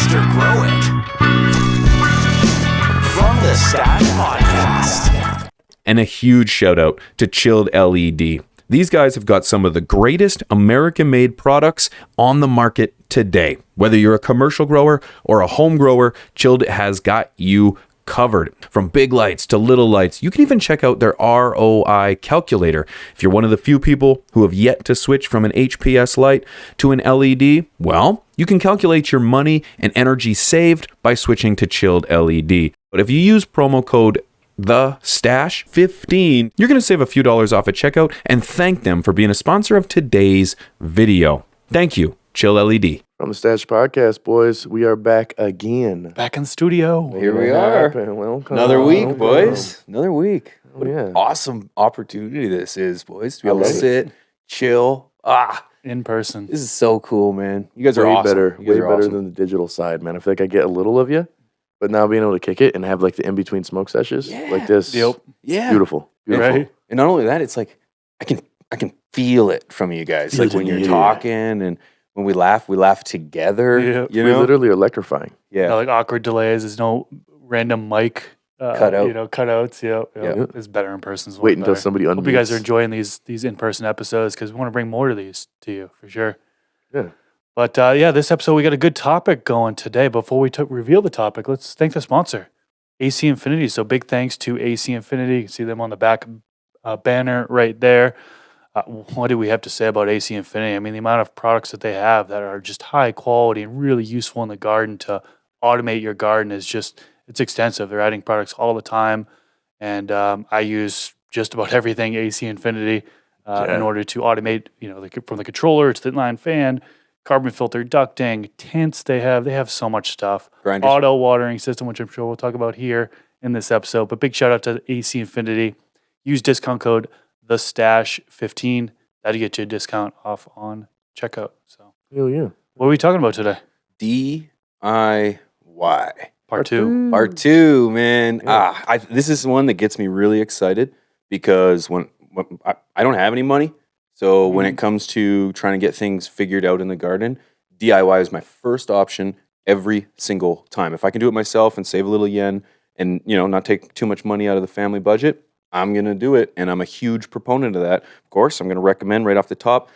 Master Grow It. From the Stash Podcast. And a huge shout out to Chilled LED. These guys have got some of the greatest American-made products on the market today. Whether you're a commercial grower or a home grower, Chilled has got you covered. From big lights to little lights, you can even check out their ROI calculator. If you're one of the few people who have yet to switch from an HPS light to an LED, well, you can calculate your money and energy saved by switching to Chilled LED. But if you use promo code TheStash15, you're going to save a few dollars off at checkout and thank them for being a sponsor of today's video. Thank you, Chill LED. From the Stash Podcast, boys, we are back again. Back in the studio. Here we are. Welcome. Another week, Welcome. boys. Another week. Oh, What yeah. an awesome opportunity this is, boys. To be able to love it. sit, chill. In person. This is so cool, man. You guys are Way awesome. better, You guys way are better awesome. than the digital side, man. I feel like I get a little of you, but now being able to kick it and have like the in-between smoke sessions like this, Yep. Yeah. beautiful. Right? And not only that, it's like I can feel it from you guys. Feel Like it when in you're you. talking and when we laugh together. Yeah. You We're know? literally electrifying. Yeah. No, like awkward delays. There's no random mic Cutout. cutouts. Yep. Yep. It's better in person. It's Wait until better. somebody unmutes. Hope you guys are enjoying these in-person episodes because we want to bring more of these to you for sure. Yeah. But yeah, this episode we got a good topic going today. Before we reveal the topic, let's thank the sponsor, AC Infinity. So big thanks to AC Infinity. You can see them on the back banner right there. What do we have to say about AC Infinity? I mean, the amount of products that they have that are just high quality and really useful in the garden to automate your garden is just, it's extensive. They're adding products all the time. And I use just about everything AC Infinity in order to automate, from the controller to the inline fan, carbon filter ducting, tints they have so much stuff. Grinders. Auto watering system, which I'm sure we'll talk about here in this episode. But big shout out to AC Infinity. Use discount code TheStash15. That'll get you a discount off on checkout. So Hell yeah. what are we talking about today? DIY. Part two. Part two, man. Yeah. This is one that gets me really excited because when I don't have any money, so when it comes to trying to get things figured out in the garden, DIY is my first option every single time. If I can do it myself and save a little yen and not take too much money out of the family budget, I'm gonna do it, and I'm a huge proponent of that. Of course, I'm gonna recommend right off the top,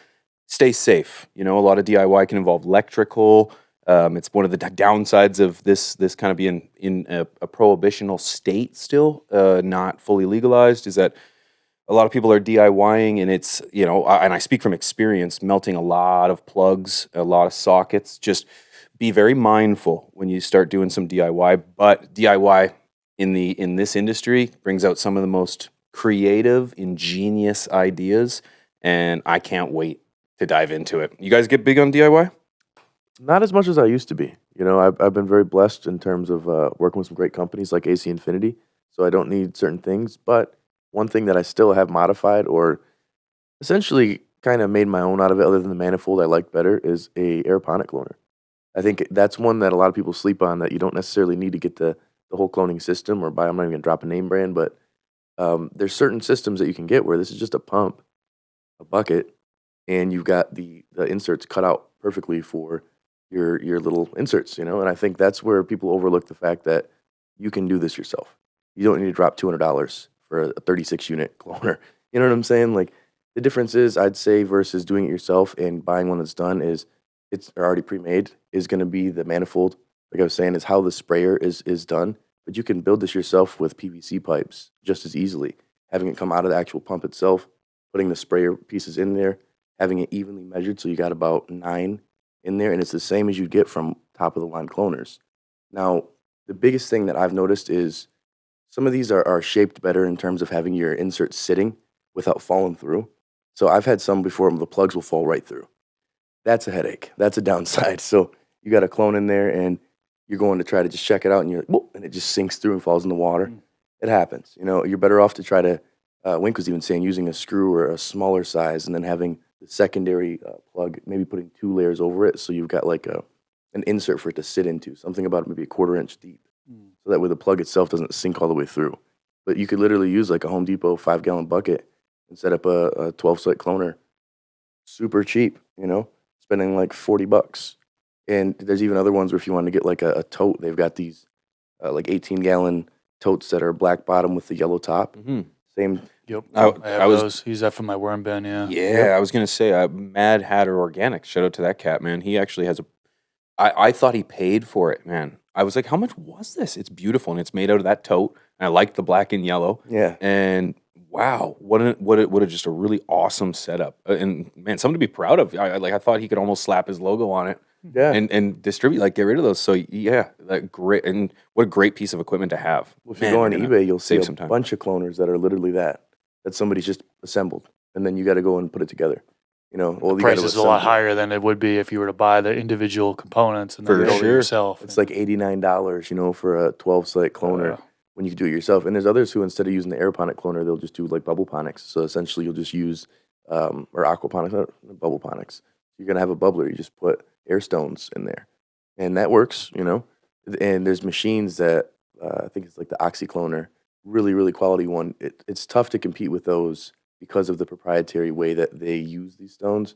stay safe. A lot of DIY can involve electrical. It's one of the downsides of this kind of being in a prohibitional state still, not fully legalized, is that a lot of people are DIYing, and it's, and I speak from experience, melting a lot of plugs, a lot of sockets. Just be very mindful when you start doing some DIY. But DIY in this industry brings out some of the most creative, ingenious ideas, and I can't wait to dive into it. You guys get big on DIY? Not as much as I used to be. I've been very blessed in terms of working with some great companies like AC Infinity, so I don't need certain things. But one thing that I still have modified or essentially kind of made my own out of it, other than the manifold I like better, is a aeroponic cloner. I think that's one that a lot of people sleep on, that you don't necessarily need to get the whole cloning system or buy. I'm not even going to drop a name brand, but there's certain systems that you can get where this is just a pump, a bucket, and you've got the inserts cut out perfectly for your little inserts, And I think that's where people overlook the fact that you can do this yourself. You don't need to drop $200 for a 36-unit cloner. You know what I'm saying? Like, the difference is, I'd say, versus doing it yourself and buying one that's done, is it's already pre-made, is going to be the manifold. Like I was saying, is how the sprayer is done. But you can build this yourself with PVC pipes just as easily. Having it come out of the actual pump itself, putting the sprayer pieces in there, having it evenly measured, so you got about 9 in there, and it's the same as you'd get from top-of-the-line cloners. Now, the biggest thing that I've noticed is some of these are shaped better in terms of having your insert sitting without falling through. So I've had some before the plugs will fall right through. That's a headache. That's a downside. So you got a clone in there, and you're going to try to just check it out, and you're like, whoop, and it just sinks through and falls in the water. It happens. You're better off to try to, Wink was even saying, using a screw or a smaller size, and then having the secondary plug, maybe putting 2 layers over it, so you've got like an insert for it to sit into, something about maybe a 1/4 inch deep, so that way the plug itself doesn't sink all the way through. But you could literally use like a Home Depot 5-gallon bucket and set up a 12-site cloner, super cheap, spending like $40. And there's even other ones where if you want to get like a tote, they've got these like 18-gallon totes that are black bottom with the yellow top. Mhm. Same. Yep. I I have was- those. Use that for my worm bin. Yeah. Yeah, I was gonna say Mad Hatter Organics. Shout out to that cat, man. He actually has a. I thought he paid for it, man. I was like, how much was this? It's beautiful and it's made out of that tote. And I like the black and yellow. Yeah. And wow, what a just a really awesome setup. And man, something to be proud of. I thought he could almost slap his logo on it Yeah. and distribute, like get rid of those. So yeah, that great, and what a great piece of equipment to have. Well, if you Man, go on we're gonna eBay, you'll see save a some time. bunch of cloners that are literally that somebody's just assembled, and then you got to go and put it together. You know, well, The you gotta price is a lot assemble it. higher than it would be if you were to buy the individual components and then For build it sure. yourself. It's like $89, you know, for a 12-site cloner Uh, when you can do it yourself. And there's others who, instead of using the aeroponic cloner, they'll just do like bubble ponics. So essentially, you'll just use or aquaponics, not bubble ponics. You're gonna have a bubbler. You just put air stones in there, and that works. You know, and there's machines that I think it's like the oxycloner, really, really quality one. It's tough to compete with those because of the proprietary way that they use these stones.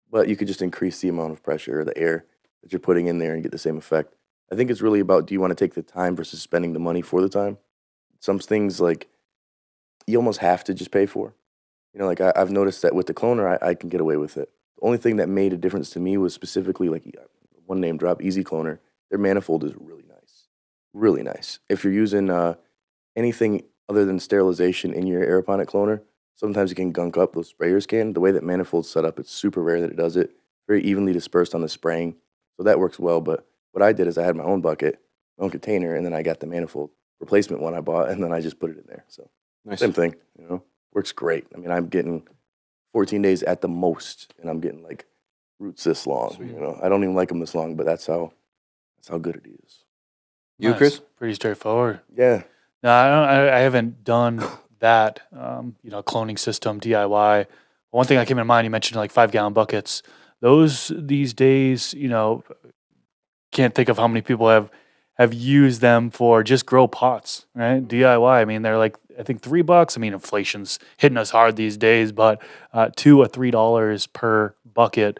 But you could just increase the amount of pressure or the air that you're putting in there and get the same effect. I think it's really about, do you want to take the time versus spending the money for the time? Some things like you almost have to just pay for. You know, like I've noticed that with the cloner, I can get away with it. The only thing that made a difference to me was specifically like one name drop, Easy Cloner. Their manifold is really nice, really nice. If you're using anything other than sterilization in your aeroponic cloner, sometimes it can gunk up, those sprayers can. The way that manifold's set up, it's super rare that it does it. Very evenly dispersed on the spraying. So that works well. But what I did is I had my own bucket, my own container, and then I got the manifold replacement one I bought, and then I just put it in there. So Nice. same thing, you know, works great. I mean, I'm getting 14 days at the most, and I'm getting like roots this long. Sweet. You know, I don't even like them this long, but that's how good it is. You, nice. Chris? Pretty straightforward. Yeah. No, I haven't done that. Cloning system DIY. One thing that came to mind, you mentioned like 5-gallon buckets. Those these days, can't think of how many people have used them for just grow pots, right? DIY. I mean, they're like I think $3. I mean, inflation's hitting us hard these days, but $2 or $3 per bucket.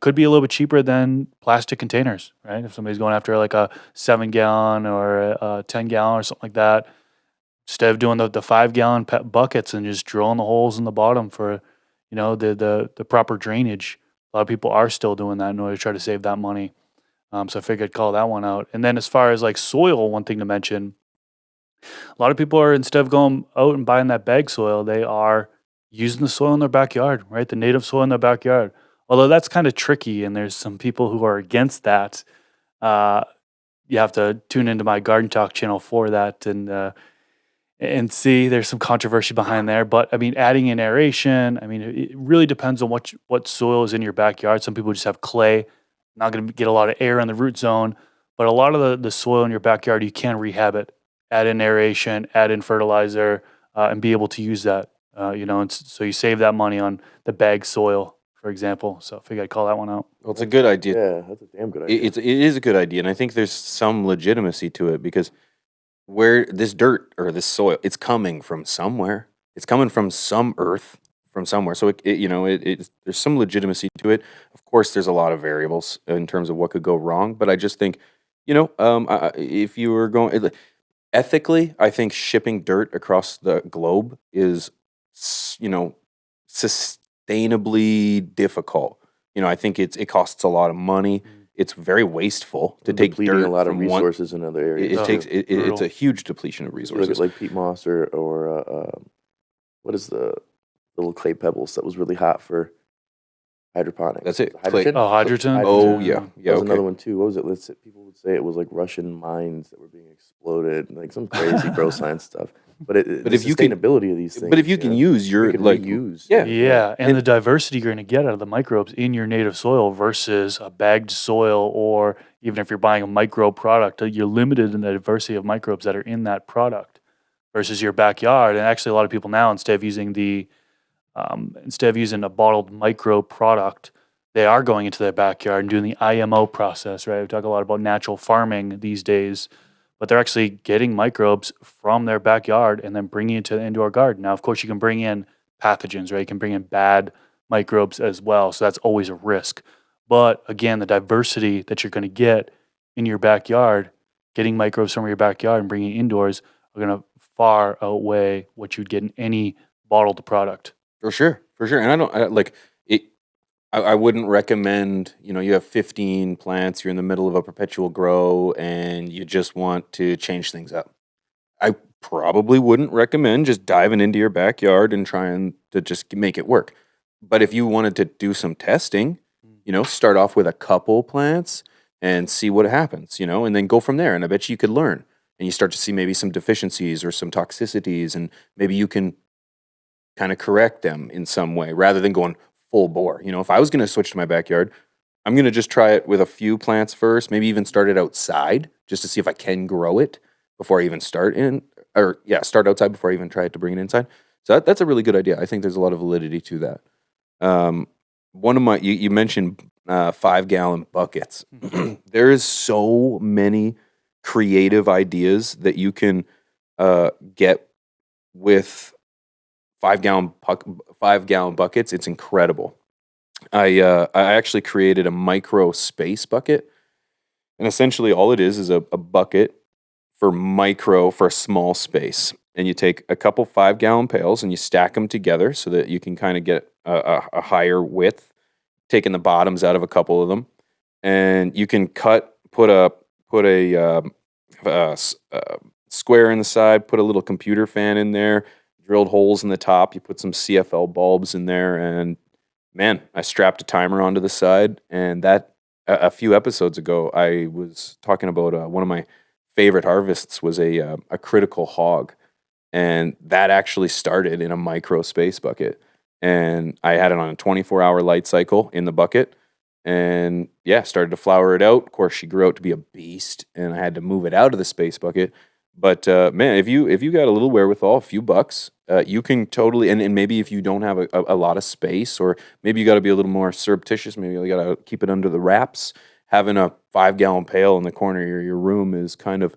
Could be a little bit cheaper than plastic containers, right? If somebody's going after like a 7-gallon or a 10-gallon or something like that, instead of doing the 5-gallon buckets and just drilling the holes in the bottom for, the proper drainage. A lot of people are still doing that in order to try to save that money. So I figured I'd call that one out. And then as far as like soil, one thing to mention, a lot of people are, instead of going out and buying that bag soil, they are using the soil in their backyard, right? The native soil in their backyard. Although that's kind of tricky, and there's some people who are against that. You have to tune into my Garden Talk channel for that and see. There's some controversy behind there. But I mean, adding in aeration, I mean, it really depends on what soil is in your backyard. Some people just have clay, not going to get a lot of air in the root zone. But a lot of the soil in your backyard, you can rehab it, add in aeration, add in fertilizer, and be able to use that. And so you save that money on the bag soil, for example. So I figured I'd call that one out. Well, it's a good idea. Yeah, that's a damn good idea. It is a good idea, and I think there's some legitimacy to it because where this dirt or this soil, it's coming from somewhere. It's coming from some earth, from somewhere. So there's some legitimacy to it. Of course, there's a lot of variables in terms of what could go wrong, but I just think, if you were going ethically, I think shipping dirt across the globe is, sustainably difficult. I think it costs a lot of money. It's very wasteful to take Depleting dirt a lot of from one. resources in other areas. It takes it's Brutal. a huge depletion of You look resources. at like peat moss or what is the little clay pebbles that was really hot for hydroponics? That's it, Hydrogen? clay. Oh, hydrogen? Oh Yeah. yeah, That yeah. was Okay. another one too. What was it? People would say it was like Russian mines that were being exploded, like some crazy bro science stuff. But the if you can- sustainability of these things. But if you can use you your can like reuse. yeah. Yeah, and And- the diversity you're going to get out of the microbes in your native soil versus a bagged soil, or even if you're buying a micro product, you're limited in the diversity of microbes that are in that product versus your backyard. And actually, a lot of people now, instead of using a bottled micro product, they are going into their backyard and doing the IMO process, right? We talk a lot about natural farming these days, but they're actually getting microbes from their backyard and then bringing it to the indoor garden. Now, of course, you can bring in pathogens, right? You can bring in bad microbes as well, so that's always a risk. But again, the diversity that you're going to get in your backyard, getting microbes from your backyard and bringing it indoors are going to far outweigh what you'd get in any bottled product. For sure. And I wouldn't recommend, you have 15 plants, you're in the middle of a perpetual grow, and you just want to change things up. I probably wouldn't recommend just diving into your backyard and trying to just make it work. But if you wanted to do some testing, start off with a couple plants and see what happens, and then go from there. And I bet you could learn. And you start to see maybe some deficiencies or some toxicities, and maybe you can kind of correct them in some way rather than going full bore. If I was going to switch to my backyard, I'm going to just try it with a few plants first, maybe even start it outside just to see if I can grow it before I even start outside before I even try to bring it inside. So that's a really good idea. I think there's a lot of validity to that. One of you mentioned 5-gallon buckets. There is so many creative ideas that you can get with 5-gallon buckets. It's incredible. I actually created a micro space bucket, and essentially all it is a bucket for a small space. And you take a couple 5-gallon pails and you stack them together so that you can kind of get a higher width, taking the bottoms out of a couple of them, and you can put a square in the side, put a little computer fan in there, drilled holes in the top. You put some CFL bulbs in there, and man, I strapped a timer onto the side. And that a few episodes ago, I was talking about one of my favorite harvests was a critical hog, and that actually started in a micro space bucket. And I had it on a 24-hour light cycle in the bucket, and started to flower it out. Of course, she grew out to be a beast, and I had to move it out of the space bucket. But man, if you got a little wherewithal, a few bucks, you can totally. And maybe if you don't have a lot of space, or maybe you got to be a little more surreptitious. Maybe you got to keep it under the wraps. Having a 5-gallon pail in the corner of your room is kind of,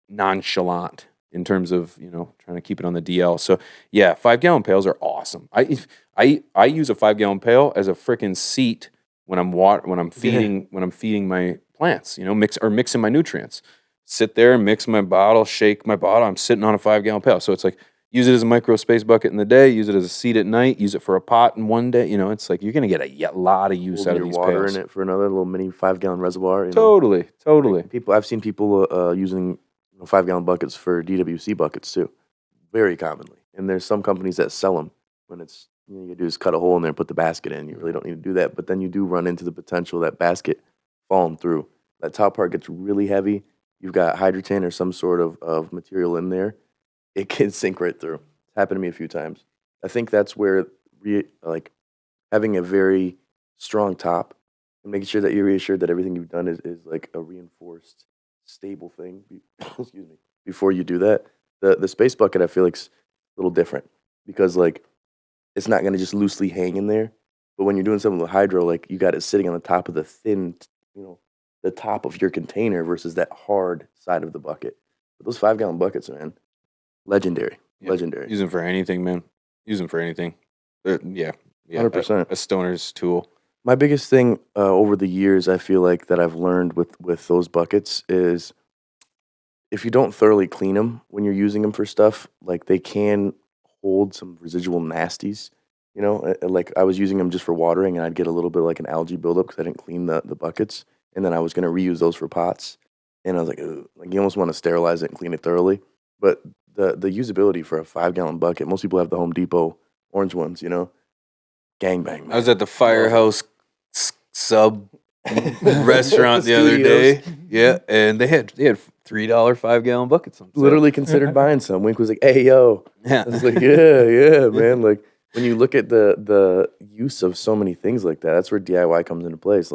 nonchalant in terms of trying to keep it on the DL. So 5-gallon pails are awesome. I use a 5-gallon pail as a freaking seat when I'm feeding my plants. Mixing my nutrients. Sit there and mix my bottle, shake my bottle. I'm sitting on a 5-gallon pail. So it's like, use it as a micro space bucket in the day, use it as a seat at night, use it for a pot in one day. It's like you're going to get a lot of use out of these water pails. in it for another little mini 5-gallon reservoir. Totally. I've seen people using 5-gallon buckets for DWC buckets too, very commonly. And there's some companies that sell them when it's, you do is cut a hole in there and put the basket in. You really don't need to do that. But then you do run into the potential that basket falling through. That top part gets really heavy. You've got hydrogen or some sort of material in there. It can sink right through. It's happened to me a few times. I think that's where having a very strong top and making sure that you're reassured that everything you've done is like a reinforced, stable thing. Excuse me. Before you do that, the space bucket I feel like's a little different because it's not going to just loosely hang in there. But when you're doing something with hydro, you got it sitting on the top of the thin, the top of your container versus that hard side of the bucket. But those 5-gallon buckets, man, legendary. Yep. Legendary. Use them for anything, man. Use them for anything. 100%. A stoner's tool. My biggest thing over the years, I feel like that I've learned with those buckets is if you don't thoroughly clean them when you're using them for stuff, they can hold some residual nasties. I was using them just for watering, and I'd get a little bit like an algae buildup because I didn't clean the buckets. And then I was going to reuse those for pots. And I was like, ugh. You almost want to sterilize it and clean it thoroughly. But the usability for a 5-gallon bucket, most people have the Home Depot orange ones, gangbang, man. I was at the Firehouse sub restaurant the other day. Yeah, and they had $3 5-gallon buckets. Literally considered buying some. Wink was like, hey, yo. Yeah. I was like, yeah, man. When you look at the use of so many things like that, that's where DIY comes into place.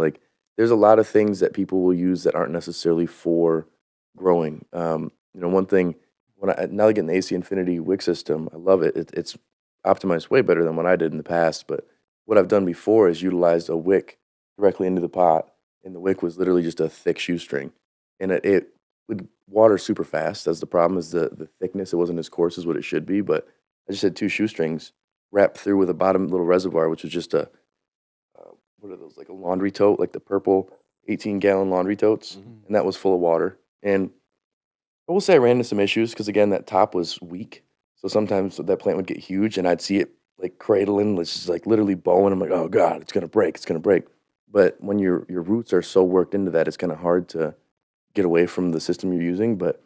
There's a lot of things that people will use that aren't necessarily for growing. One thing, now getting the AC Infinity wick system, I love it. It's optimized way better than what I did in the past. But what I've done before is utilized a wick directly into the pot, and the wick was literally just a thick shoestring. And it would water super fast. That's the problem, is the thickness. It wasn't as coarse as what it should be, but I just had 2 shoestrings wrapped through with a bottom little reservoir, which was just what are those, like a laundry tote, like the purple 18-gallon laundry totes, and that was full of water. And I will say I ran into some issues because, again, that top was weak. So sometimes that plant would get huge, and I'd see it like cradling, it's just like literally bowing. I'm like, oh God, it's gonna break, it's gonna break. But when your roots are so worked into that, it's kind of hard to get away from the system you're using. But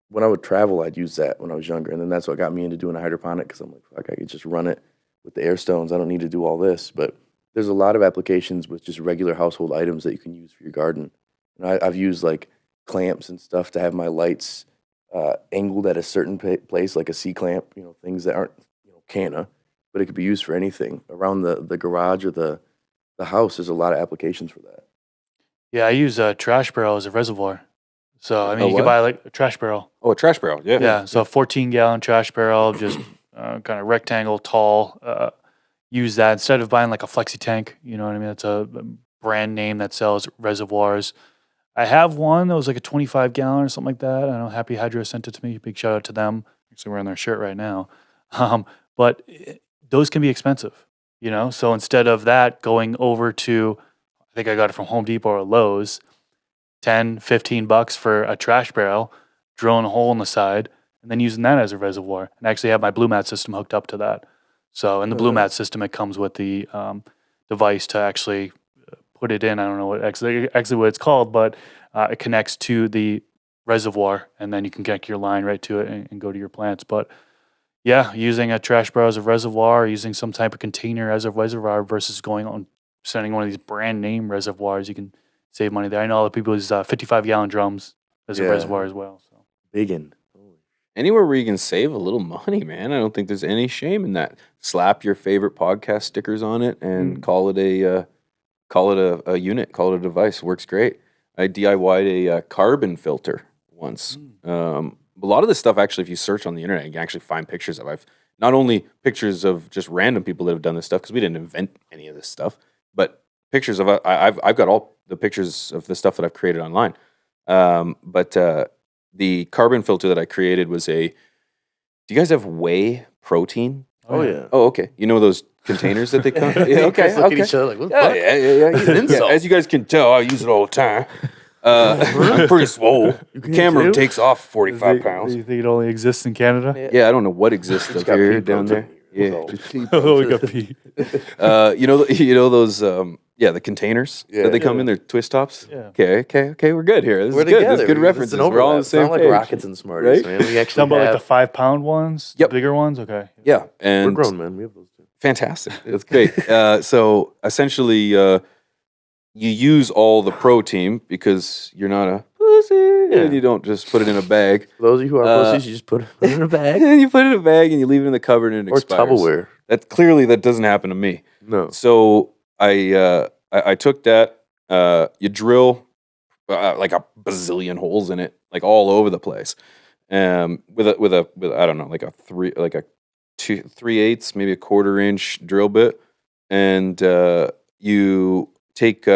when I would travel, I'd use that when I was younger, and then that's what got me into doing a hydroponic because I'm like, fuck, I could just run it with the air stones. I don't need to do all this. But there's a lot of applications with just regular household items that you can use for your garden. And I've used like clamps and stuff to have my lights angled at a certain place, like a C clamp. Things that aren't canna, but it could be used for anything around the garage or the house. There's a lot of applications for that. Yeah, I use a trash barrel as a reservoir. So, I mean, A you what? can buy like a trash barrel. Oh, a trash barrel. Yeah. Yeah, so a 14-gallon trash barrel, just kind of rectangle, tall. Use that instead of buying like a flexi tank. You know what I mean? It's a brand name that sells reservoirs. I have one that was like a 25-gallon or something like that. I know Happy Hydro sent it to me. Big shout out to them. Actually, wearing their shirt right now. But those can be expensive, So instead of that, going over to, I think I got it from Home Depot or Lowe's, $10-15 for a trash barrel, drilling a hole in the side, and then using that as a reservoir. And I actually have my Blue Mat system hooked up to that. So in the Blue Mat system, it comes with the device to actually put it in. I don't know what actually what it's called, but it connects to the reservoir, and then you can connect your line right to it and go to your plants. But yeah, using a trash barrel as a reservoir, using some type of container as a reservoir versus going on sending one of these brand name reservoirs, you can save money there. I know a lot of people use 55-gallon drums as a reservoir as well. So Biggin. Anywhere where you can save a little money, man. I don't think there's any shame in that. Slap your favorite podcast stickers on it and call it a unit, call it a device. Works great. I DIY'd a carbon filter once. A lot of this stuff, actually, if you search on the internet, you can actually find pictures of. I've not only pictures of just random people that have done this stuff, because we didn't invent any of this stuff, but pictures of. I've got all the pictures of the stuff that I've created online. The carbon filter that I created was do you guys have whey protein? Oh yeah. Oh, okay. You know those containers that they come? Yeah, okay. Look at each other like, what the fuck? Yeah. As you guys can tell, I use it all the time. I'm pretty swole. The camera takes off 45 pounds. Do you think it only exists in Canada? Yeah, I don't know what exists up here down there. Yeah. Oh, we got pee. You know those the containers that they come in, they're twist tops. Yeah. Okay, we're good here. This We're is good. together. There's good references. We're all on the It's same not like page. rockets and smarties, Right? man. We actually Talking about like have, the 5-pound ones? Yep. The bigger ones? Okay. Yeah, we're and grown men. We have those too. fantastic. That's great. So essentially, you use all the protein because you're not a pussy, and you don't just put it in a bag. For those of you who are pussies, you just put it in a bag And you put it in a bag and you leave it in the cupboard and it or expires. Tupperware. That doesn't happen to me. No. So I took that. You drill like a bazillion holes in it, like all over the place. With I don't know, like a 3/8, maybe a 1/4 inch drill bit, and you take.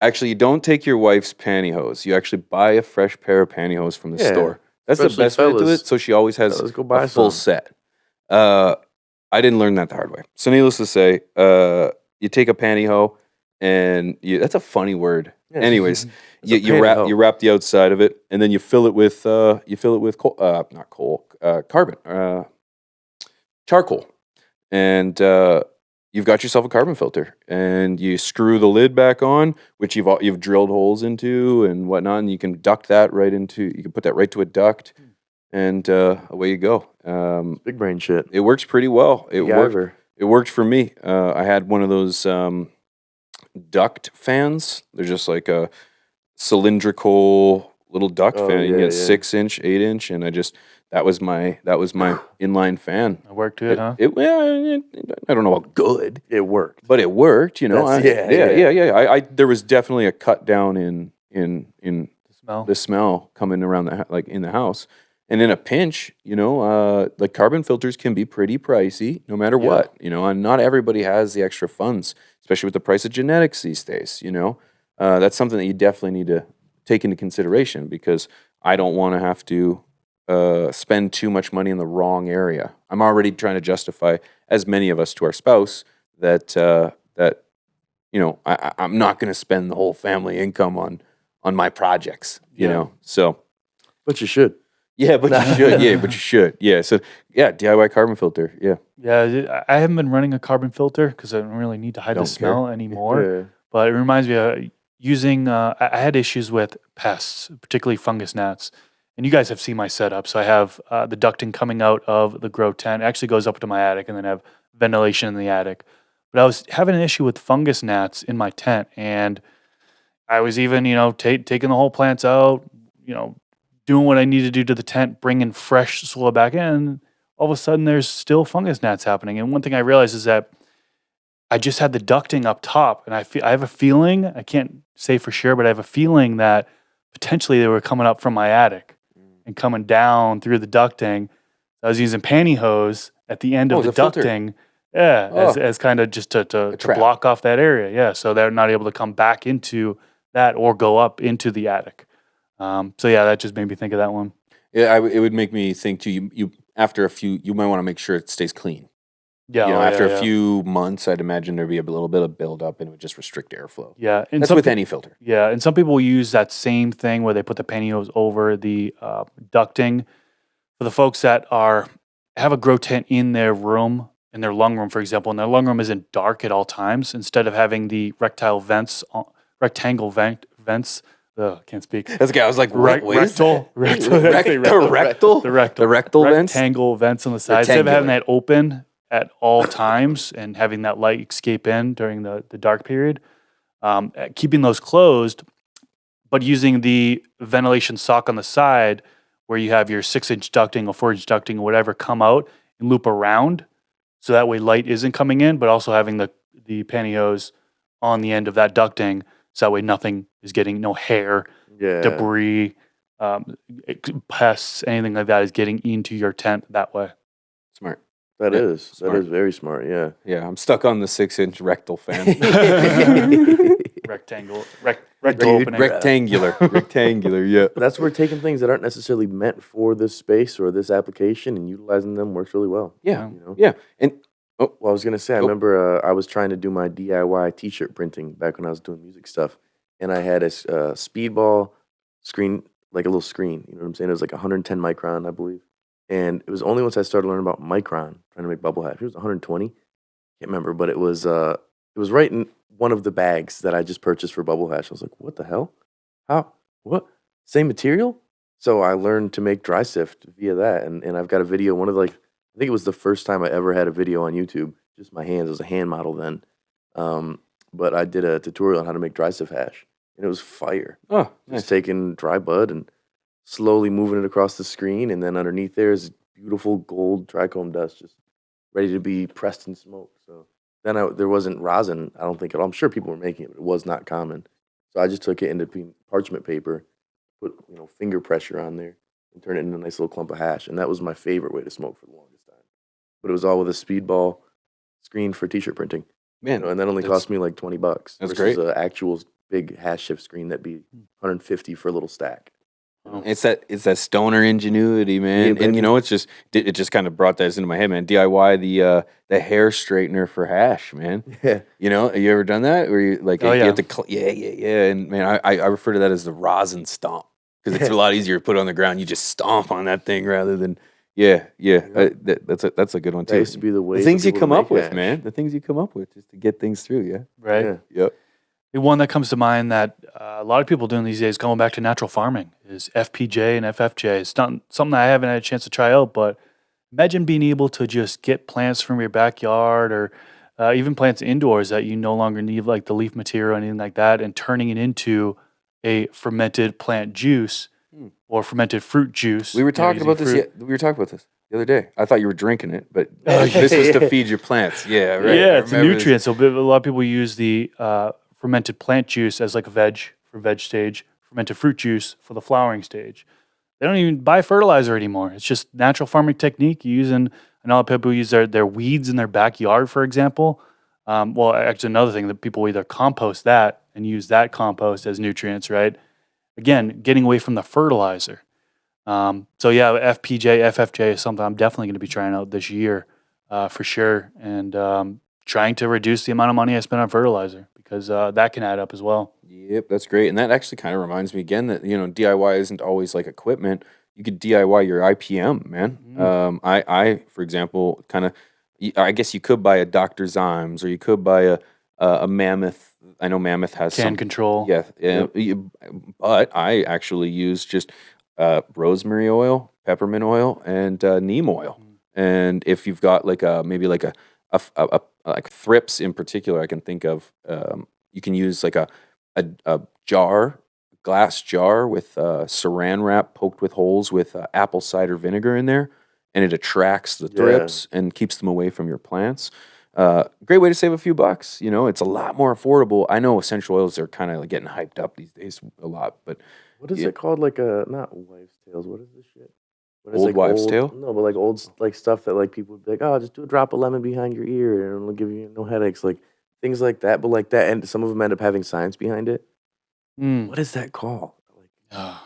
Actually, you don't take your wife's pantyhose. You actually buy a fresh pair of pantyhose from the store. That's the Especially best way to do fellas. it. So she always has Let's go buy a full some. set. I didn't learn that the hard way. So needless to say, you take a pantyhose and that's a funny word. Yeah. Anyways, you pantyhose. wrap the outside of it and then you fill it with charcoal, and you've got yourself a carbon filter, and you screw the lid back on, which you've drilled holes into and whatnot, and you can duct that right into. You can put that right to a duct, and away you go. Big brain shit. It works pretty well. It worked. Guyver. It worked for me. I had one of those duct fans. They're just like a cylindrical little duct Oh, fan. You can yeah, get 6-inch, 8-inch, and that was my inline fan. It worked good, huh? I don't know about good, It worked. but it worked. That's- There was definitely a cut down in Smell. the smell coming around in the house. And in a pinch, like carbon filters can be pretty pricey no matter what, and not everybody has the extra funds, especially with the price of genetics these days, That's something that you definitely need to take into consideration, because I don't want to have to spend too much money in the wrong area. I'm already trying to justify, as many of us, to our spouse that I'm not going to spend the whole family income on my projects, you know. So, But you should. yeah, but you should. Yeah, but you should. Yeah. So, yeah, DIY carbon filter. Yeah. Yeah, I haven't been running a carbon filter because I don't really need to hide the Don't smell anymore. Yeah. But it reminds me of using, I had issues with pests, particularly fungus gnats. And you guys have seen my setup. So I have the ducting coming out of the grow tent. It actually goes up to my attic and then I have ventilation in the attic. But I was having an issue with fungus gnats in my tent. And I was even, taking the whole plants out, doing what I need to do to the tent, bringing fresh soil back in. All of a sudden, there's still fungus gnats happening. And one thing I realized is that I just had the ducting up top, and I have a feeling, I can't say for sure, but I have a feeling that potentially they were coming up from my attic and coming down through the ducting. I was using pantyhose at the end of the filter. ducting, as kind of just to trap. block off that area, so they're not able to come back into that or go up into the attic. So yeah, that just made me think of that one. Yeah, it would make me think too. You after a few, you might want to make sure it stays clean. Yeah, After a few months, I'd imagine there'd be a little bit of buildup, and it would just restrict airflow. Yeah, and That's with any filter. Yeah, and some people use that same thing where they put the pantyhose over the ducting. For the folks that have a grow tent in their room, in their lung room, for example, and their lung room isn't dark at all times, instead of having the rectangle vents, can't speak. That's okay. I was like, rectal, the rectal vents, rectangle vents on the sides. Instead of having that open at all times and having that light escape in during the dark period, keeping those closed, but using the ventilation sock on the side where you have your 6-inch ducting or 4-inch ducting or whatever come out and loop around, so that way light isn't coming in, but also having the pantyhose on the end of that ducting, so that way nothing is getting, no hair, debris, pests, anything like that is getting into your tent that way. Smart. That is smart. very smart. Yeah. Yeah, I'm stuck on the 6-inch rectal fan. Rectangle opening. Rectangular. Yeah. That's where taking things that aren't necessarily meant for this space or this application and utilizing them works really well. Yeah. Yeah. And well, I was gonna say, I remember I was trying to do my DIY T-shirt printing back when I was doing music stuff, and I had a speedball screen, like a little screen. You know what I'm saying? It was like 110 micron, I believe. And it was only once I started learning about micron, trying to make bubble hash. It was 120. Can't remember, but it was right in one of the bags that I just purchased for bubble hash. I was like, what the hell? How? What? Same material? So I learned to make dry sift via that, and I've got a video. I think it was the first time I ever had a video on YouTube. Just my hands. It was a hand model then, but I did a tutorial on how to make dry sift hash, and it was fire. Oh, nice. Just taking dry bud and slowly moving it across the screen, and then underneath there is beautiful gold trichome dust just ready to be pressed and smoked. So then there wasn't rosin, I don't think at all. I'm sure people were making it, but it was not common. So I just took it into parchment paper, put finger pressure on there, and turn it into a nice little clump of hash. And that was my favorite way to smoke for the longest time. But it was all with a speedball screen for T-shirt printing. Man, and that only cost me like $20. That's versus great. An actual big hash shift screen that'd be $150 for a little stack. It's that stoner ingenuity, man. Yeah, and it just kind of brought that into my head, man. DIY the hair straightener for hash, man. Yeah. Have you ever done that? Where you like, Oh, you yeah. have to yeah. And man, I refer to that as the rosin stomp because it's a lot easier to put on the ground. You just stomp on that thing rather than that's a good one too. That used to be the way. The things for you people to come up make with, hash. man. The things you come up with just to get things through, yeah. Right. Yeah. Yep. The one that comes to mind that a lot of people doing these days, going back to natural farming, is FPJ and FFJ. It's not something I haven't had a chance to try out, but imagine being able to just get plants from your backyard or even plants indoors that you no longer need, like the leaf material or anything like that, and turning it into a fermented plant juice or fermented fruit juice. We were talking about this. We were talking about this the other day. I thought you were drinking it, but this was to feed your plants. Yeah, right. Yeah, I it's a remember nutrient. So a lot of people use the fermented plant juice as like a veg for veg stage, fermented fruit juice for the flowering stage. They don't even buy fertilizer anymore. It's just natural farming technique. I know people use their weeds in their backyard, for example. Well, actually, another thing that people either compost that and use that compost as nutrients, right? Again, getting away from the fertilizer. So yeah, FPJ, FFJ is something I'm definitely going to be trying out this year for sure. And trying to reduce the amount of money I spend on fertilizer because that can add up as well. Yep, that's great. And that actually kind of reminds me again that, DIY isn't always like equipment. You could DIY your IPM, man. I, for example, I guess you could buy a Dr. Zymes, or you could buy a Mammoth. I know Mammoth has Can some. control. Yeah, but I actually use just rosemary oil, peppermint oil, and neem oil. And if you've got like maybe like a like thrips in particular, I can think of, you can use like a glass jar with saran wrap poked with holes with apple cider vinegar in there, and it attracts the thrips and keeps them away from your plants. Great way to save a few bucks. It's a lot more affordable. I know essential oils are kind of like getting hyped up these days a lot, but What is it called? Like not wives' tales. What is this shit? What is Old like wives' tale? No, but like old like stuff that like people would be like, oh, just do a drop of lemon behind your ear and it'll give you no headaches. Like things like that. But like that, and some of them end up having science behind it. What is that called? Like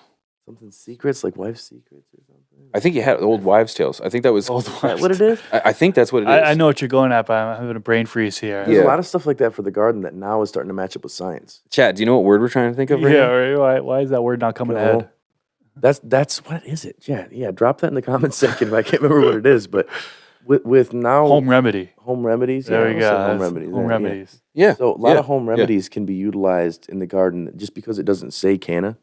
something secrets, like wife's secrets or something. I think you had old wives' tales. I think that was Old Is that what it is? I think that's what it is. I know what you're going at, but I'm having a brain freeze here. There's Yeah. a lot of stuff like that for the garden that now is starting to match up with science. Chad, do you know what word we're trying to think of right Yeah, now? right. Why is that word not coming ahead? That's what is it? Yeah. Drop that in the comments section. I can't remember what it is, but with now Home remedy. home remedies. There we I'll go. say home That's remedies. Home yeah. remedies. Yeah. So a lot yeah, of home yeah. remedies can be utilized in the garden. Just because it doesn't say canna,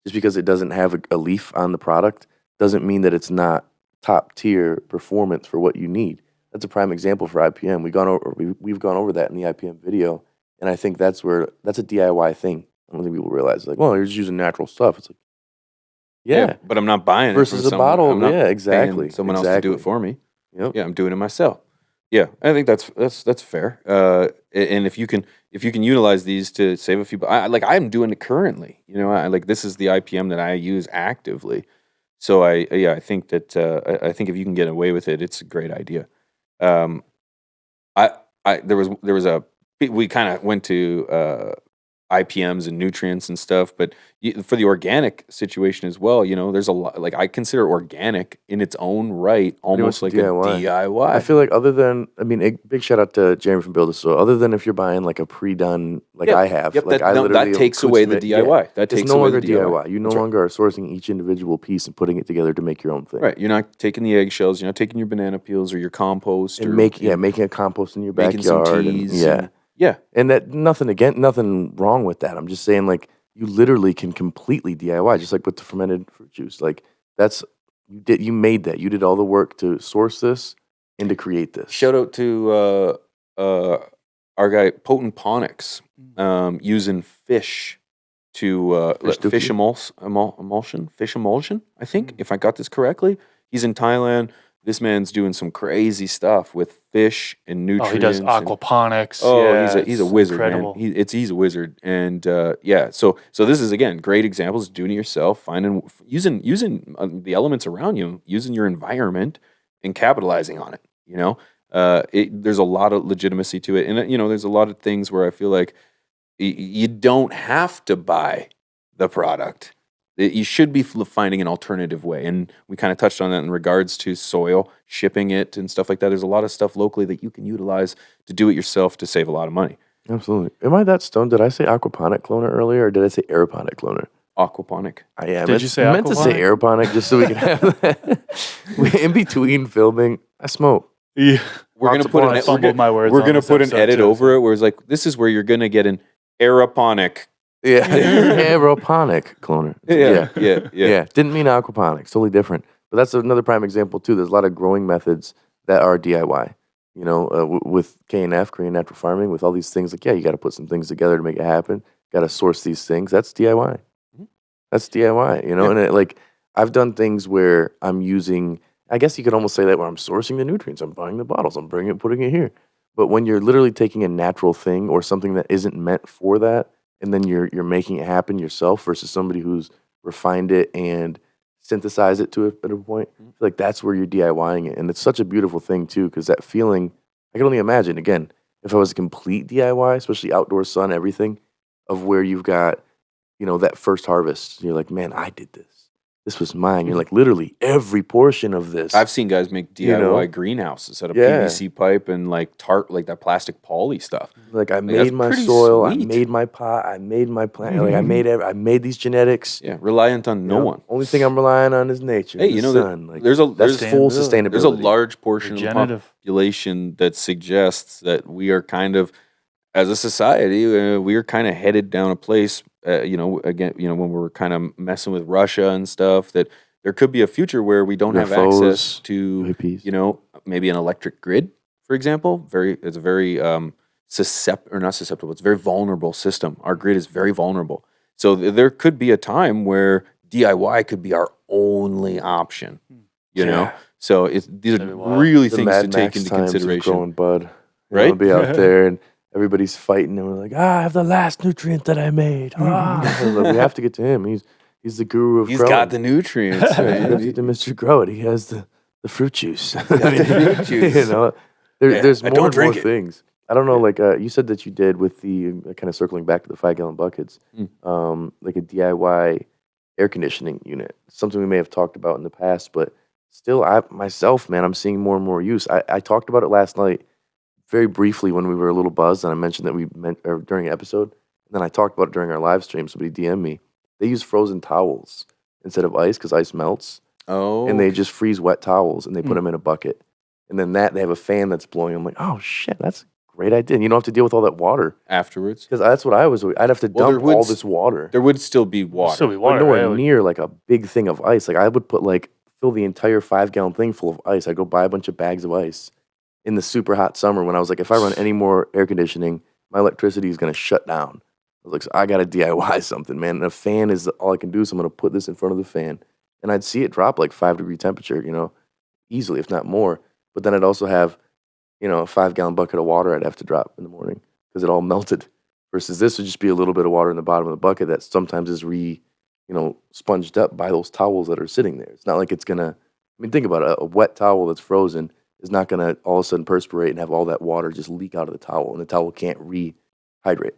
just because it doesn't have a leaf on the product, doesn't mean that it's not top tier performance for what you need. That's a prime example for IPM. We've gone over that in the IPM video, and I think that's a DIY thing. I don't think people realize, like, well, you're just using natural stuff. It's like, yeah, But I'm not buying versus it a from someone. bottle. I'm not Yeah, paying exactly. someone else to do it for me. Yep. Yeah, I'm doing it myself. Yeah, I think that's fair. And if you can utilize these to save a few, I'm doing it currently. This is the IPM that I use actively. So I think that I think if you can get away with it, it's a great idea. We kind of went to IPMs and nutrients and stuff, but for the organic situation as well, there's a lot. Like I consider organic in its own right, almost like DIY. a DIY. I feel like big shout out to Jeremy from Build a Soil. Other than if you're buying like a pre-done, like I have, like that takes away the DIY. That It's takes no away longer the DIY. You no That's right. longer are sourcing each individual piece and putting it together to make your own thing. Right, you're not taking the eggshells. You're not taking your banana peels or your compost, And or making a compost in your making some backyard. teas. Yeah. And that nothing wrong with that. I'm just saying, like, you literally can completely DIY, just like with the fermented fruit juice. Like you made that. You did all the work to source this and to create this. Shout out to our guy Potent Ponics, using fish to fish emulsion. I think if I got this correctly, he's in Thailand. This man's doing some crazy stuff with fish and nutrients. Oh, he does aquaponics. He's a wizard, incredible. man. He's a wizard, and So this is again great examples. Doing it yourself, using the elements around you, using your environment, and capitalizing on it. There's a lot of legitimacy to it, and there's a lot of things where I feel like you don't have to buy the product. You should be finding an alternative way. And we kind of touched on that in regards to soil, shipping it and stuff like that. There's a lot of stuff locally that you can utilize to do it yourself to save a lot of money. Absolutely. Am I that stoned? Did I say aquaponic cloner earlier or did I say aeroponic cloner? Aquaponic. I am. Did you say I meant to say aquaponic? aeroponic just so we can have that. In between filming, I smoke. Yeah. We're Lots gonna of put points. an Fumbled my words we're on gonna this put an episode edit too, over so. it where it's like, this is where you're gonna get an aeroponic. Yeah. Aeroponic cloner. Yeah. Didn't mean aquaponics. Totally different. But that's another prime example too. There's a lot of growing methods that are DIY. With KNF, Korean Natural Farming, with all these things, like, you got to put some things together to make it happen. Got to source these things. That's DIY. That's DIY, And I've done things where I'm using, I guess you could almost say that where I'm sourcing the nutrients. I'm buying the bottles. I'm putting it here. But when you're literally taking a natural thing or something that isn't meant for that, and then you're making it happen yourself versus somebody who's refined it and synthesized it to a better point, I feel like that's where you're DIYing it. And it's such a beautiful thing too, because that feeling, I can only imagine, again, if I was a complete DIY, especially outdoor sun, everything, of where you've got, that first harvest, you're like, man, I did this. this was mine. You're like, literally every portion of this. I've seen guys make DIY You know? greenhouses out of Yeah. PVC pipe and like like that plastic poly stuff. Like I that's made my pretty soil, I sweet. made my pot, I made my plant. Like I made these genetics. Yeah, reliant on no You know? one. Only thing I'm relying on is nature. Hey, the you know, sun. Like, there's that's full sustainability. There's a large portion of the Regenerative. population that suggests that we are kind of, as a society, we are kind of headed down a place. When we're kind of messing with Russia and stuff, that there could be a future where we don't have UFOs, access to, UAPs. maybe an electric grid, for example. It's a very not susceptible. It's a very vulnerable system. Our grid is very vulnerable. So there could be a time where DIY could be our only option. You know, so these are That'd be wild. really The things Mad to take Max into times of consideration. growing bud. Right? I'll be out there and everybody's fighting and we're like, I have the last nutrient that I made. We have to get to him. He's the guru of He's growing. got the nutrients. You man. gotta get to Mr. Grow It. He has the fruit juice. fruit juice. You know, there's I more don't and more drink it. things. I don't know, like you said that you did with the kind of circling back to the 5-gallon buckets, like a DIY air conditioning unit. Something we may have talked about in the past, but still, I'm seeing more and more use. I talked about it last night very briefly when we were a little buzzed, and I mentioned that during an episode, and then I talked about it during our live stream. Somebody DM'd me. They use frozen towels instead of ice because ice melts, Oh, and they just freeze wet towels and they put them in a bucket, and then they have a fan that's blowing. I'm like, oh shit, that's a great idea. And you don't have to deal with all that water afterwards. because that's what I'd have to Well, there dump would all s- this water. There would still be water. Still be But water, nowhere right? near like a big thing of ice. Like I would fill the entire 5-gallon thing full of ice. I'd go buy a bunch of bags of ice in the super hot summer when I was like, if I run any more air conditioning, my electricity is gonna shut down. I was like, so I gotta DIY something, man. And a fan is all I can do, so I'm gonna put this in front of the fan, and I'd see it drop like 5-degree temperature, easily, if not more. But then I'd also have, a 5-gallon bucket of water I'd have to drop in the morning because it all melted. Versus this would just be a little bit of water in the bottom of the bucket that sometimes is sponged up by those towels that are sitting there. It's not like it's gonna. I mean, think about it. A wet towel that's frozen is not gonna all of a sudden perspirate and have all that water just leak out of the towel, and the towel can't rehydrate.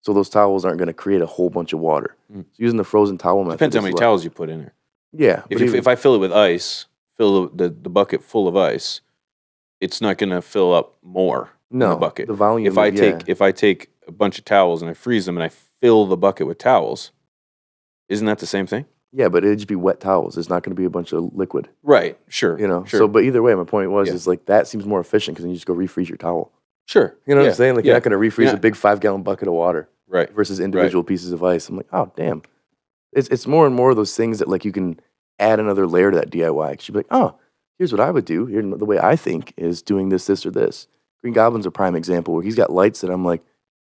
So those towels aren't gonna create a whole bunch of water. So using the frozen towel method Depends how is many like- towels you put in there. Yeah, but even- If I fill it with ice, fill the bucket full of ice, it's not going to fill up more in the no bucket. the volume. If I take a bunch of towels and I freeze them and I fill the bucket with towels, isn't that the same thing? yeah, but it'd just be wet towels. It's not gonna be a bunch of liquid. Right. Sure. Sure. Sure. So, but either way, my point was Yeah. is like that seems more efficient because then you just go refreeze your towel. sure. You know what Yeah, I'm saying? Like yeah. you're not gonna refreeze Yeah. a big 5-gallon bucket of water Right. versus individual pieces of ice. I'm like, oh damn, it's more and more of those things that like you can add another layer to that DIY. Cause you'd be like, oh, here's what I would do. Here, the way I think is doing this, or this. Green Goblin's a prime example where he's got lights that I'm like,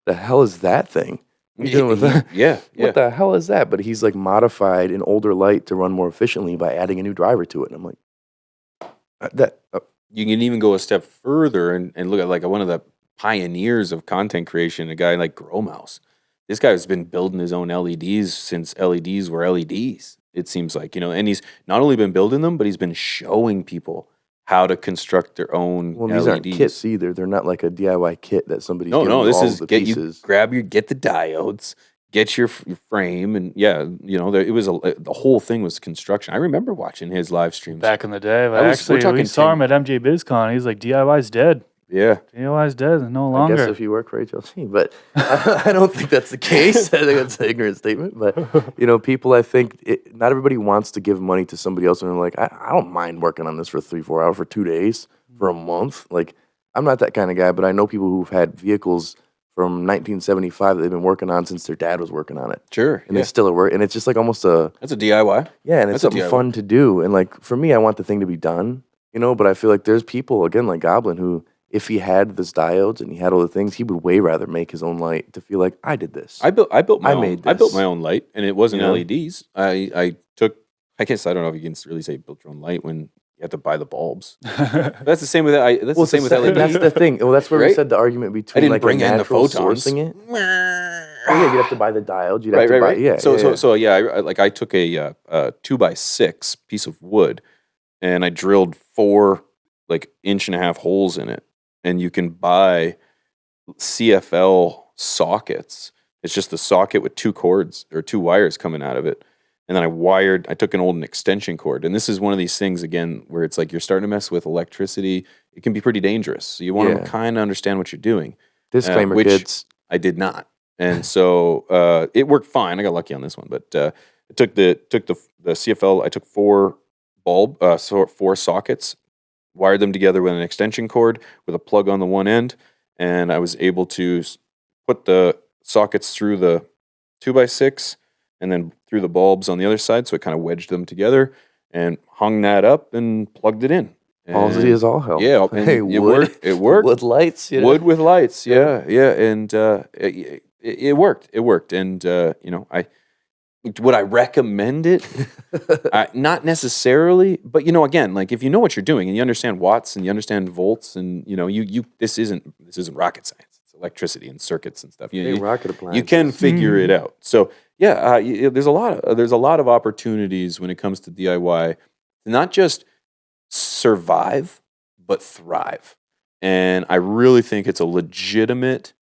the hell is that thing? You dealing with that? Yeah. Yeah. What the hell is that? But he's like modified an older light to run more efficiently by adding a new driver to it. And I'm like, You can even go a step further and look at like one of the pioneers of content creation, a guy like Grow Mouse. This guy has been building his own LEDs since LEDs were LEDs. It seems like, and he's not only been building them, but he's been showing people how to construct their own well, LEDs. these aren't kits either. They're not like a DIY kit that somebody's No, giving you this all is the get pieces. get the diodes, get your frame, and it was the whole thing was construction. I remember watching his live streams. Back in the day, but We're actually, we talking saw 10 him at MJ BizCon. He's like, DIY's dead. Yeah, DIY's dead. No I guess longer. if you work for HLC, but I don't think that's the case. I think that's an ignorant statement. But people, I think not everybody wants to give money to somebody else, and they're like, I don't mind working on this for 3-4 hours, for 2 days, for a month. Like, I'm not that kind of guy. But I know people who've had vehicles from 1975 that they've been working on since their dad was working on it, sure. and they still are working. And it's just like almost a That's a DIY. yeah, and That's it's a something DIY. fun to do. And like for me, I want the thing to be done, But I feel like there's people again like Goblin who, if he had those diodes and he had all the things, he would way rather make his own light to feel like I did this. I built my I own. made I built this. my own light, and it wasn't You know? LEDs. I took. I guess I don't know if you can really say built your own light when you have to buy the bulbs. That's the same with that's the same with LED. That's the thing. Well, that's where we Right? said the argument between I didn't like bring a in the natural photons. sourcing it. Oh, yeah, you'd have to buy the diodes. You'd have Right, to right, buy right. yeah. So I took a 2x6 piece of wood, and I drilled 4 like 1.5-inch holes in it, and you can buy CFL sockets. It's just the socket with 2 cords or 2 wires coming out of it, And then I took an old extension cord. And this is one of these things, again, where it's like you're starting to mess with electricity. It can be pretty dangerous. So you want to kind of understand what you're doing. Disclaimer, which kids. I did not. And so it worked fine. I got lucky on this one. But I took the CFL, I took four sockets, wired them together with an extension cord with a plug on the one end. And I was able to put the sockets through the 2x6 and then through the bulbs on the other side. So it kind of wedged them together and hung that up and plugged it in. Palsy is all hell. Yeah, and Hey, it wood. worked. It worked. Wood lights. You know? Wood with lights. Yeah. And it worked. It worked. And would I recommend it? Not necessarily, but again, like if you know what you're doing and you understand watts and you understand volts and this isn't rocket science. It's electricity and circuits and stuff. Rocket appliances. You can figure it out. So there's a lot of opportunities when it comes to DIY, not just survive, but thrive. And I really think it's a legitimate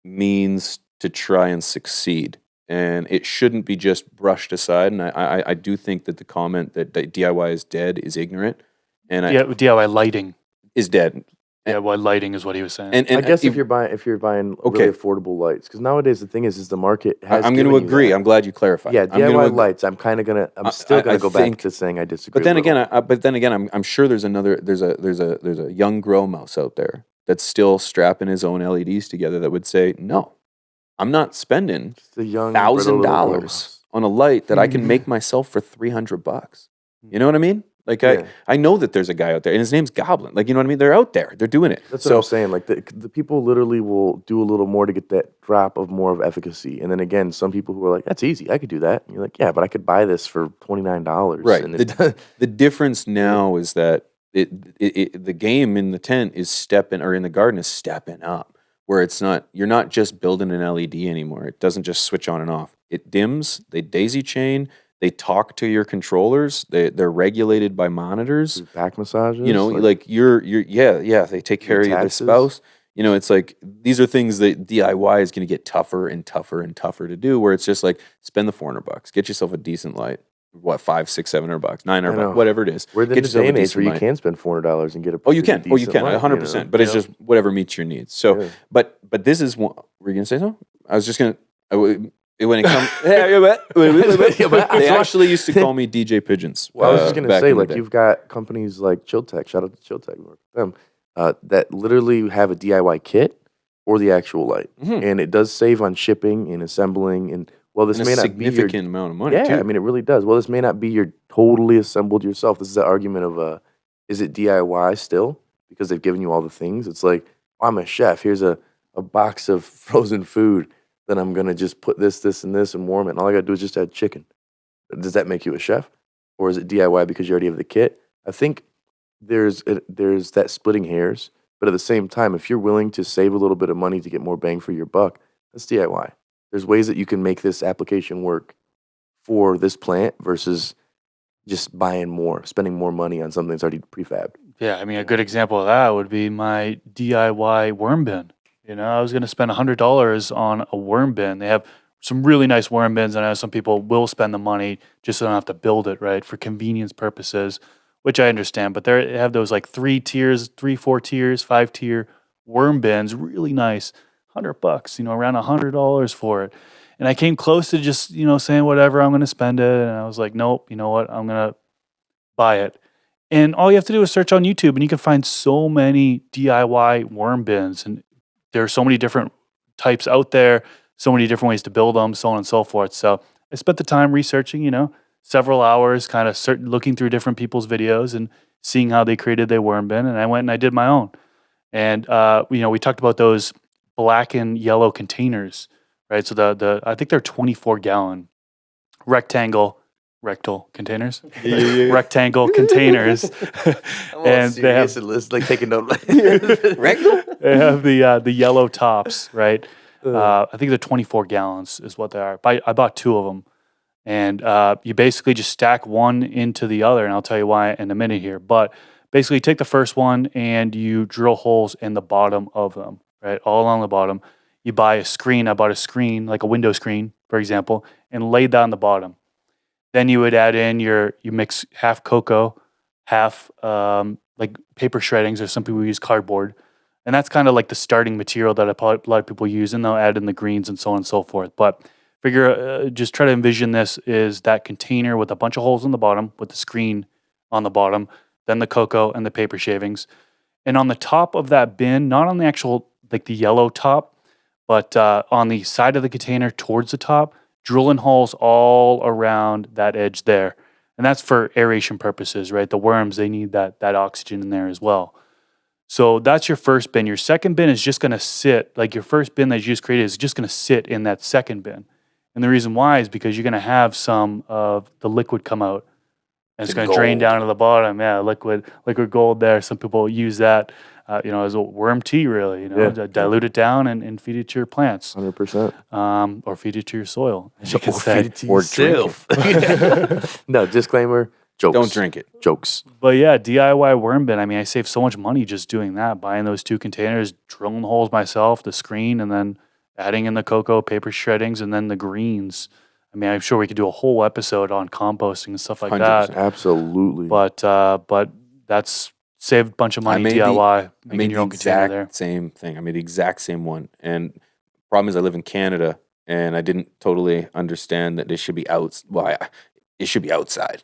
means to try and succeed. And it shouldn't be just brushed aside. And I do think that the comment that DIY is dead is ignorant. And DIY lighting is dead. DIY lighting is what he was saying. And I guess if you're buying really affordable lights, because nowadays the thing is the market has. I'm going to agree. I'm glad you clarified. Yeah, DIY lights. I'm still gonna go back to saying I disagree. But then again, I'm sure there's a young grow mouse out there that's still strapping his own LEDs together that would say, no, I'm not spending $1,000 on a light that I can make myself for $300. You know what I mean? Like I know that there's a guy out there, and his name's Goblin. Like, you know what I mean? They're out there. They're doing it. That's what I'm saying. Like the people literally will do a little more to get that drop of more of efficacy. And then again, some people who are like, that's easy. I could do that. And you're like, yeah, but I could buy this for $29. Right. And the difference now is that the game in the tent is in the garden is stepping up, where you're not just building an LED anymore. It doesn't just switch on and off. It dims, they daisy chain, they talk to your controllers. They're regulated by monitors. Back massages. They take care of your spouse. It's like these are things that DIY is going to get tougher and tougher and tougher to do. Where it's just like spend the $400, get yourself a decent light. What, $500, $600, $700, $900, whatever it is. We're in this day and age where you can spend $400 and get a. You can 100%. But it's just whatever meets your needs. So, but this is one. Were you gonna say something? I was just gonna. When it comes, they actually used to call me DJ Pigeons. Well, I was just gonna say, like, you've got companies like CLtv. Shout out to CLtv, work with them, that literally have a DIY kit or the actual light, and it does save on shipping and assembling. And this may not be a significant amount of money. Yeah, too. I mean, it really does. Well, this may not be your totally assembled yourself. This is the argument of, is it DIY still because they've given you all the things? It's like, I'm a chef. Here's a box of frozen food. Then I'm going to just put this, and this, and warm it. And all I got to do is just add chicken. Does that make you a chef? Or is it DIY because you already have the kit? I think there's that splitting hairs. But at the same time, if you're willing to save a little bit of money to get more bang for your buck, that's DIY. There's ways that you can make this application work for this plant versus just buying more, spending more money on something that's already prefabbed. Yeah, I mean, a good example of that would be my DIY worm bin. I was going to spend $100 on a worm bin. They have some really nice worm bins, and I know some people will spend the money just so they don't have to build it, right, for convenience purposes, which I understand. But they have those like 3 tiers, 3, 4 tiers, 5-tier worm bins, really nice, $100, around $100 for it. And I came close to just, saying whatever, I'm going to spend it. And I was like, nope, you know what, I'm going to buy it. And all you have to do is search on YouTube, and you can find so many DIY worm bins, and there are so many different types out there, so many different ways to build them, so on and so forth. So I spent the time researching, several hours, kind of looking through different people's videos and seeing how they created their worm bin. And I went and I did my own. And, we talked about those black and yellow containers, right? So I think they're 24-gallon rectal containers, rectangle containers, and they have like taking note. Rectal. They have the yellow tops, right? I think they're 24 gallons is what they are. I bought 2 of them, and you basically just stack one into the other, and I'll tell you why in a minute here. But basically, you take the first one and you drill holes in the bottom of them, right, all along the bottom. You buy a screen. I bought a screen, like a window screen, for example, and laid that on the bottom. Then you would add in you mix half cocoa, half like paper shreddings, or some people use cardboard. And that's kind of like the starting material that a lot of people use, and they'll add in the greens and so on and so forth. But just try to envision this is that container with a bunch of holes in the bottom with the screen on the bottom, then the cocoa and the paper shavings. And on the top of that bin, not on the actual, like the yellow top, but on the side of the container towards the top, drilling holes all around that edge there. And that's for aeration purposes, right? The worms, they need that oxygen in there as well. So that's your first bin. Your second bin is just going to sit, like your first bin that you just created is just going to sit in that second bin. And the reason why is because you're going to have some of the liquid come out. And it's going to drain down to the bottom. Yeah, liquid gold there. Some people use that, as a worm tea, really. Dilute it down and feed it to your plants. 100%. Or feed it to your soil, as you Or can feed say. it to Or drink yourself. No, disclaimer. Jokes. Don't drink it. Jokes. But yeah, DIY worm bin. I mean, I saved so much money just doing that, buying those 2 containers, drilling the holes myself, the screen, and then adding in the cocoa, paper shreddings, and then the greens. I mean, I'm sure we could do a whole episode on composting and stuff like that. 100%. Absolutely. But that's saved a bunch of money DIY, I making made your the own container there. exact same thing. I made the exact same one. And the problem is I live in Canada, and I didn't totally understand that it should be out. Well, it should be outside.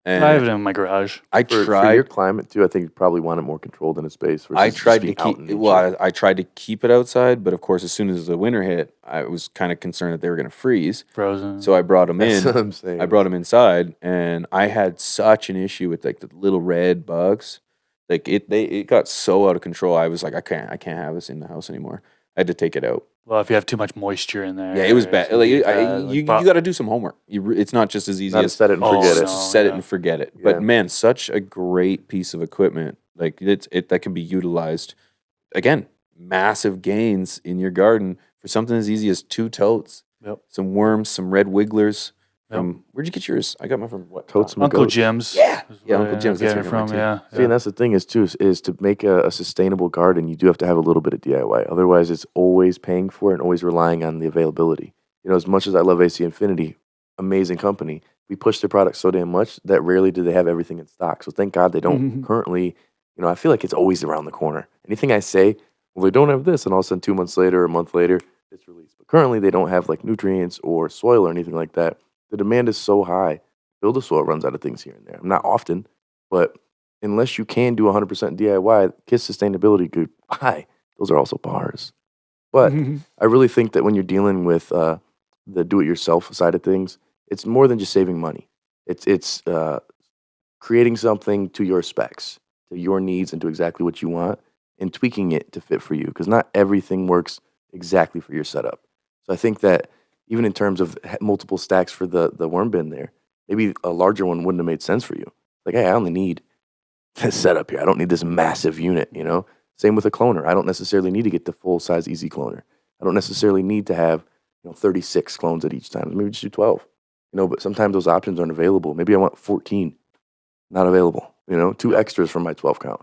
And I have it in my garage. I for your tried. climate too, I think you probably want it more controlled in a space. Versus I just tried to being out keep. in Well, nature. I tried to keep it outside, but of course, as soon as the winter hit, I was kind of concerned that they were going to freeze. Frozen. So I brought them That's in. what I'm saying. I brought them inside, and I had such an issue with like the little red bugs. Like it got so out of control. I was like, I can't have this in the house anymore. I had to take it out. Well, if you have too much moisture in there. Yeah, it was bad. it's gonna Like be you bad. you got to do some homework. It's not just as easy Not to as set it and Oh, forget no. it. just set it yeah. and forget it. Yeah. But man, such a great piece of equipment. Like it that can be utilized. Again, massive gains in your garden for something as easy as 2 totes, Yep. some worms, some red wigglers. Yep. Where'd you get yours? I got mine from what? Totes from Uncle goats. Jim's. Yeah. is Yeah, where Uncle I Jim's, that's get it where I got from. mine Yeah. See, and that's the thing is too is to make a sustainable garden, you do have to have a little bit of DIY. Otherwise, it's always paying for it and always relying on the availability. As much as I love AC Infinity, amazing company, we push their products so damn much that rarely do they have everything in stock. So thank God they don't currently. I feel like it's always around the corner. Anything I say, well, they don't have this, and all of a sudden 2 months later, a month later, it's released. But currently, they don't have like nutrients or soil or anything like that. The demand is so high. Build a soil runs out of things here and there. Not often, but unless you can do 100% DIY, KISS sustainability, goodbye. Those are also bars. But I really think that when you're dealing with the do-it-yourself side of things, it's more than just saving money. It's creating something to your specs, to your needs, and to exactly what you want, and tweaking it to fit for you. Because not everything works exactly for your setup. So I think that even in terms of multiple stacks for the worm bin there, maybe a larger one wouldn't have made sense for you. Like, hey, I only need this setup here. I don't need this massive unit, Same with a cloner. I don't necessarily need to get the full-size easy cloner. I don't necessarily need to have 36 clones at each time. Maybe just do 12. But sometimes those options aren't available. Maybe I want 14. Not available. 2 extras from my 12 count.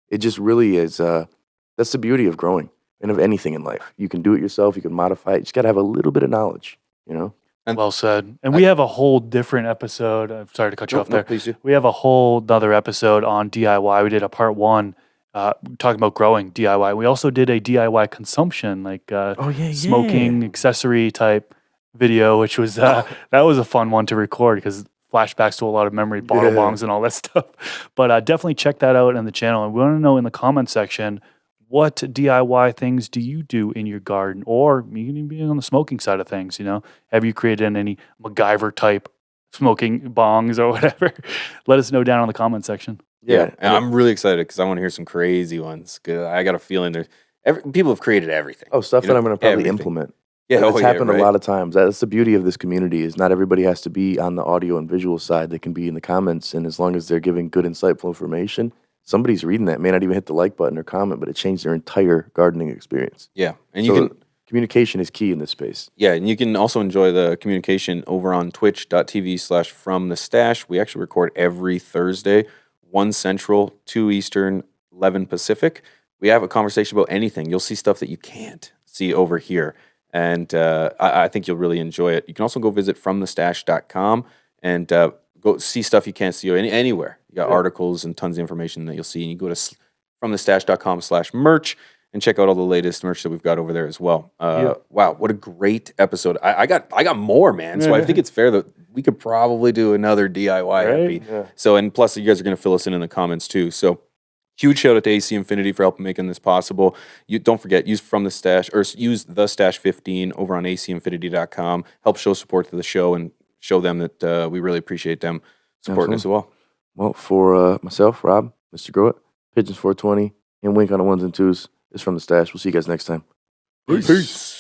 It just really is. That's the beauty of growing and of anything in life. You can do it yourself. You can modify it. You just got to have a little bit of knowledge, Well said. And we have a whole different episode. I'm sorry to cut you off there. Please do. We have a whole other episode on DIY. We did a part 1 talking about growing DIY. We also did a DIY consumption, like smoking accessory type video, which was that was a fun one to record because flashbacks to a lot of memory, bottle bongs and all that stuff. But definitely check that out on the channel. And we want to know in the comment section, what DIY things do you do in your garden? Or you can even be on the smoking side of things, Have you created any MacGyver type smoking bongs or whatever? Let us know down in the comment section. Yeah, and I'm really excited because I want to hear some crazy ones. 'Cause I got a feeling people have created everything. Oh, stuff that I'm going to probably everything. implement. Yeah, That's happened right. a lot of times. That's the beauty of this community is not everybody has to be on the audio and visual side. They can be in the comments, and as long as they're giving good, insightful information, somebody's reading that. May not even hit the like button or comment, but it changed their entire gardening experience. Yeah, and you can. Communication is key in this space. Yeah, and you can also enjoy the communication over on twitch.tv/fromthestash. We actually record every Thursday, 1 Central, 2 Eastern, 11 Pacific. We have a conversation about anything. You'll see stuff that you can't see over here. And I think you'll really enjoy it. You can also go visit fromthestash.com and go see stuff you can't see anywhere. You got articles and tons of information that you'll see. And you go to fromthestash.com/merch and check out all the latest merch that we've got over there as well. Wow, what a great episode. I got more, man. So I think it's fair that we could probably do another DIY happy. Yeah. So, and plus you guys are going to fill us in the comments too. So huge shout out to AC Infinity for helping making this possible. You don't forget, use From the Stash or use the Stash 15 over on acinfinity.com. Help show support to the show and show them that we really appreciate them supporting us as well. Well, for myself, Rob, Mr. Growit, Pigeons 420, and Wink on the ones and twos is From the Stash. We'll see you guys next time. Peace.